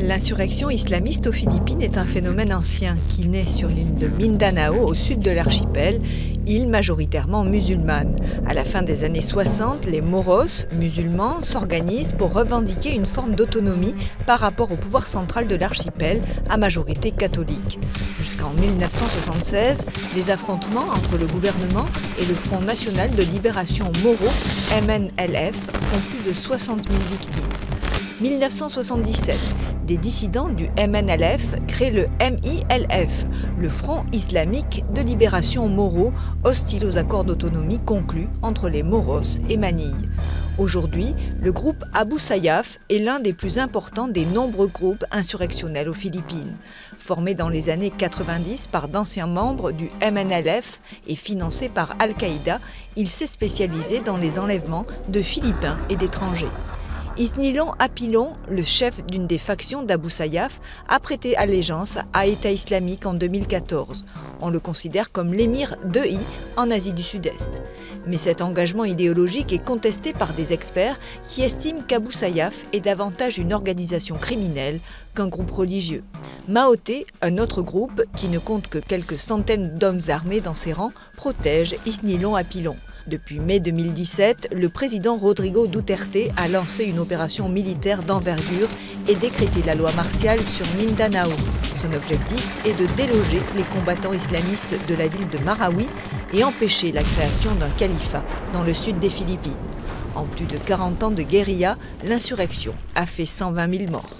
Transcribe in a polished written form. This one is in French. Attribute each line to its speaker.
Speaker 1: L'insurrection islamiste aux Philippines est un phénomène ancien qui naît sur l'île de Mindanao au sud de l'archipel, île majoritairement musulmane. À la fin des années 60, les Moros, musulmans, s'organisent pour revendiquer une forme d'autonomie par rapport au pouvoir central de l'archipel, à majorité catholique. Jusqu'en 1976, les affrontements entre le gouvernement et le Front national de libération Moro, MNLF, font plus de 60 000 victimes. 1977, des dissidents du MNLF créent le MILF, le Front islamique de libération Moro, hostile aux accords d'autonomie conclus entre les Moros et Manille. Aujourd'hui, le groupe Abu Sayyaf est l'un des plus importants des nombreux groupes insurrectionnels aux Philippines. Formé dans les années 90 par d'anciens membres du MNLF et financé par Al-Qaïda, il s'est spécialisé dans les enlèvements de Philippins et d'étrangers. Isnilon Apilon, le chef d'une des factions d'Abu Sayyaf, a prêté allégeance à État islamique en 2014. On le considère comme l'émir d'E.I. en Asie du Sud-Est. Mais cet engagement idéologique est contesté par des experts qui estiment qu'Abu Sayyaf est davantage une organisation criminelle qu'un groupe religieux. Maoté, un autre groupe qui ne compte que quelques centaines d'hommes armés dans ses rangs, protège Isnilon Apilon. Depuis mai 2017, le président Rodrigo Duterte a lancé une opération militaire d'envergure et décrété la loi martiale sur Mindanao. Son objectif est de déloger les combattants islamistes de la ville de Marawi et empêcher la création d'un califat dans le sud des Philippines. En plus de 40 ans de guérilla, l'insurrection a fait 120 000 morts.